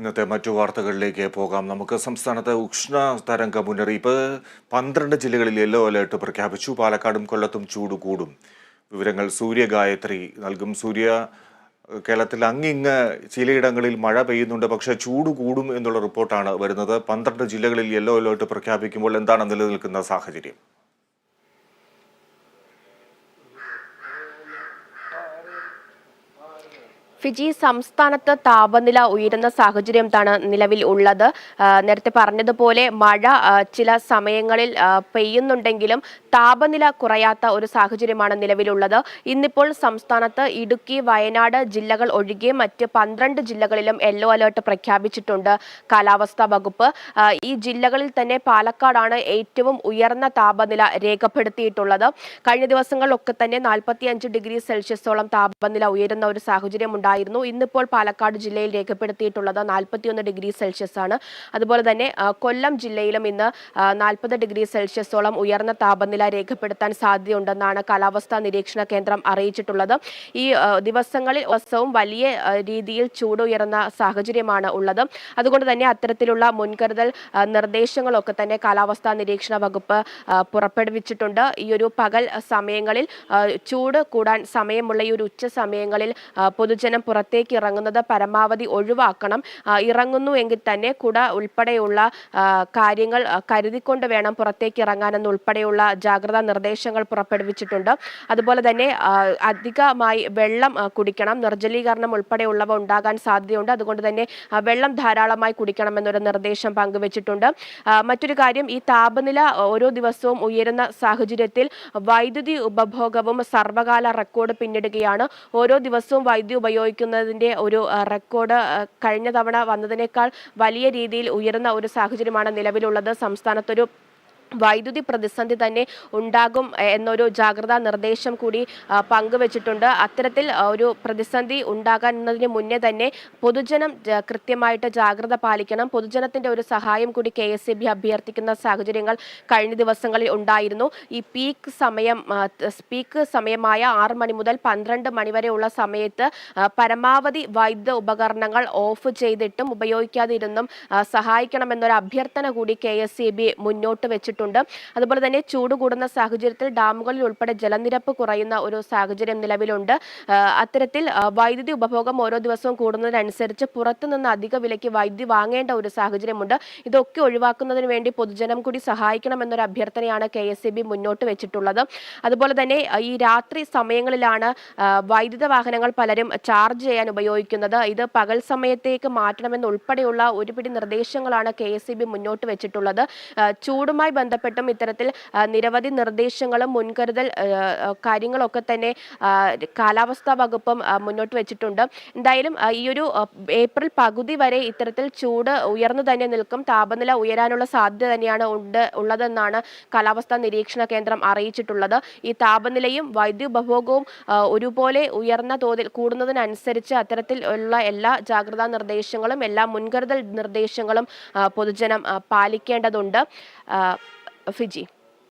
ഇന്നത്തെ മറ്റു വാർത്തകളിലേക്ക് പോകാം. നമുക്ക് സംസ്ഥാനത്ത് ഉഷ്ണ തരംഗ മുന്നറിയിപ്പ് 12 ജില്ലകളിൽ യെല്ലോ അലേർട്ട് പ്രഖ്യാപിച്ചു. പാലക്കാടും കൊല്ലത്തും ചൂട് കൂടും. വിവരങ്ങൾ സൂര്യഗായത്രി നൽകും. കേരളത്തിൽ അങ്ങിങ്ങ് ചിലയിടങ്ങളിൽ മഴ പെയ്യുന്നുണ്ട്, പക്ഷേ ചൂട് കൂടും എന്നുള്ള റിപ്പോർട്ടാണ് വരുന്നത്. 12 ജില്ലകളിൽ യെല്ലോ അലേർട്ട് പ്രഖ്യാപിക്കുമ്പോൾ എന്താണ് നിലനിൽക്കുന്ന സാഹചര്യം? ഫിജി, സംസ്ഥാനത്ത് താപനില ഉയരുന്ന സാഹചര്യമാണ് നിലവിൽ ഉള്ളത്. നേരത്തെ പറഞ്ഞതുപോലെ മഴ ചില സമയങ്ങളിൽ പെയ്യുന്നുണ്ടെങ്കിലും താപനില കുറയാത്ത ഒരു സാഹചര്യമാണ് നിലവിലുള്ളത്. ഇന്നിപ്പോൾ സംസ്ഥാനത്ത് ഇടുക്കി, വയനാട് ജില്ലകൾ ഒഴികെ മറ്റ് 12 ജില്ലകളിലും യെല്ലോ അലേർട്ട് പ്രഖ്യാപിച്ചിട്ടുണ്ട് കാലാവസ്ഥാ വകുപ്പ്. ഈ ജില്ലകളിൽ തന്നെ പാലക്കാടാണ് ഏറ്റവും ഉയർന്ന താപനില രേഖപ്പെടുത്തിയിട്ടുള്ളത്. കഴിഞ്ഞ ദിവസങ്ങളിലൊക്കെ തന്നെ 45 ഡിഗ്രി സെൽഷ്യസോളം താപനില ഉയരുന്ന ഒരു സാഹചര്യം ഉണ്ടായിരുന്നു. ഇന്നിപ്പോൾ പാലക്കാട് ജില്ലയിൽ രേഖപ്പെടുത്തിയിട്ടുള്ളത് 41 ഡിഗ്രി സെൽഷ്യസ് ആണ്. അതുപോലെ തന്നെ കൊല്ലം ജില്ലയിലും ഇന്ന് 40 ഡിഗ്രി സെൽഷ്യസോളം ഉയർന്ന താപനില രേഖപ്പെടുത്താൻ സാധ്യതയുണ്ടെന്നാണ് കാലാവസ്ഥാ നിരീക്ഷണ കേന്ദ്രം അറിയിച്ചിട്ടുള്ളത്. ഈ ദിവസങ്ങളിൽ വലിയ രീതിയിൽ ചൂട് ഉയർന്ന സാഹചര്യമാണ് ഉള്ളത്. അതുകൊണ്ട് തന്നെ അത്തരത്തിലുള്ള മുൻകരുതൽ നിർദ്ദേശങ്ങളൊക്കെ തന്നെ കാലാവസ്ഥാ നിരീക്ഷണ വകുപ്പ് പുറപ്പെടുവിച്ചിട്ടുണ്ട്. ഈ ഒരു പകൽ സമയങ്ങളിൽ ചൂട് കൂടാൻ സമയമുള്ള ഈ ഒരു ഉച്ച സമയങ്ങളിൽ പൊതുജനം പുറത്തേക്ക് ഇറങ്ങുന്നത് പരമാവധി ഒഴിവാക്കണം. ഇറങ്ങുന്നു എങ്കിൽ തന്നെ കുട ഉൾപ്പെടെയുള്ള കാര്യങ്ങൾ കരുതിക്കൊണ്ട് വേണം പുറത്തേക്ക് ഇറങ്ങാനെന്നുൾപ്പെടെയുള്ള ജാഗ്രതാ നിർദ്ദേശങ്ങൾ പുറപ്പെടുവിച്ചിട്ടുണ്ട്. അതുപോലെ തന്നെ അധികമായി വെള്ളം കുടിക്കണം. നിർജ്ജലീകരണം ഉൾപ്പെടെയുള്ളവ ഉണ്ടാകാൻ സാധ്യതയുണ്ട്. അതുകൊണ്ട് തന്നെ വെള്ളം ധാരാളമായി കുടിക്കണമെന്നൊരു നിർദ്ദേശം പങ്കുവച്ചിട്ടുണ്ട്. മറ്റൊരു കാര്യം, ഈ താപനില ഓരോ ദിവസവും ഉയരുന്ന സാഹചര്യത്തിൽ വൈദ്യുതി ഉപഭോഗവും സർവകാല റെക്കോർഡ് പിന്നിടുകയാണ്. ഓരോ ദിവസവും വൈദ്യുതി ഉപയോഗിക്കുന്നതിന്റെ ഒരു റെക്കോർഡ് കഴിഞ്ഞ തവണ വന്നതിനേക്കാൾ വലിയ രീതിയിൽ ഉയർന്ന ഒരു സാഹചര്യമാണ് നിലവിലുള്ളത്. സംസ്ഥാനത്തൊരു വൈദ്യുതി പ്രതിസന്ധി തന്നെ ഉണ്ടാകും എന്നൊരു ജാഗ്രതാ നിർദ്ദേശം കൂടി പങ്കുവച്ചിട്ടുണ്ട്. അത്തരത്തിൽ ഒരു പ്രതിസന്ധി ഉണ്ടാകുന്നതിന് മുന്നേ തന്നെ പൊതുജനം കൃത്യമായിട്ട് ജാഗ്രത പാലിക്കണം. പൊതുജനത്തിന്റെ ഒരു സഹായം കൂടി KSEB അഭ്യർത്ഥിക്കുന്ന സാഹചര്യങ്ങൾ കഴിഞ്ഞ ദിവസങ്ങളിൽ ഉണ്ടായിരുന്നു. ഈ പീക്ക് സമയമായ 6 മണി മുതൽ 12 മണി വരെയുള്ള സമയത്ത് പരമാവധി വൈദ്യുത ഉപകരണങ്ങൾ ഓഫ് ചെയ്തിട്ടും ഉപയോഗിക്കാതെ ഇരുന്നും സഹായിക്കണമെന്നൊരു അഭ്യർത്ഥന കൂടി KSEB മുന്നോട്ട് വെച്ചിട്ടുണ്ട്. അതുപോലെ തന്നെ ചൂട് കൂടുന്ന സാഹചര്യത്തിൽ ഡാമുകളിൽ ഉൾപ്പെടെ ജലനിരപ്പ് കുറയുന്ന ഒരു സാഹചര്യം നിലവിലുണ്ട്. അത്തരത്തിൽ വൈദ്യുതി ഉപഭോഗം ഓരോ ദിവസവും കൂടുന്നതിനനുസരിച്ച് പുറത്തുനിന്ന് അധിക വിലയ്ക്ക് വൈദ്യുതി വാങ്ങേണ്ട ഒരു സാഹചര്യമുണ്ട്. ഇതൊക്കെ ഒഴിവാക്കുന്നതിന് വേണ്ടി പൊതുജനം കൂടി സഹായിക്കണമെന്നൊരു അഭ്യർത്ഥനയാണ് KSEB മുന്നോട്ട് വെച്ചിട്ടുള്ളത്. അതുപോലെ തന്നെ ഈ രാത്രി സമയങ്ങളിലാണ് വൈദ്യുത വാഹനങ്ങൾ പലരും ചാർജ് ചെയ്യാൻ ഉപയോഗിക്കുന്നത്. ഇത് പകൽ സമയത്തേക്ക് മാറ്റണമെന്ന് ഉൾപ്പെടെയുള്ള ഒരുപിടി നിർദ്ദേശങ്ങളാണ് KSEB മുന്നോട്ട് വെച്ചിട്ടുള്ളത്. ചൂടുമായി ബന്ധപ്പെട്ടും ഇത്തരത്തിൽ നിരവധി നിർദ്ദേശങ്ങളും മുൻകരുതൽ കാര്യങ്ങളൊക്കെ തന്നെ കാലാവസ്ഥാ വകുപ്പും മുന്നോട്ട് വെച്ചിട്ടുണ്ട്. എന്തായാലും ഈ ഒരു ഏപ്രിൽ പകുതി വരെ ഇത്തരത്തിൽ ചൂട് ഉയർന്നു തന്നെ നിൽക്കും. താപനില ഉയരാനുള്ള സാധ്യത തന്നെയാണ് ഉള്ളതെന്നാണ് കാലാവസ്ഥാ നിരീക്ഷണ കേന്ദ്രം അറിയിച്ചിട്ടുള്ളത്. ഈ താപനിലയും വൈദ്യുതി ഉപഭോഗവും ഒരുപോലെ ഉയർന്ന തോതിൽ കൂടുന്നതിനനുസരിച്ച് അത്തരത്തിൽ ഉള്ള എല്ലാ ജാഗ്രതാ നിർദ്ദേശങ്ങളും എല്ലാ മുൻകരുതൽ നിർദ്ദേശങ്ങളും പൊതുജനം പാലിക്കേണ്ടതുണ്ട്. ഫിജി.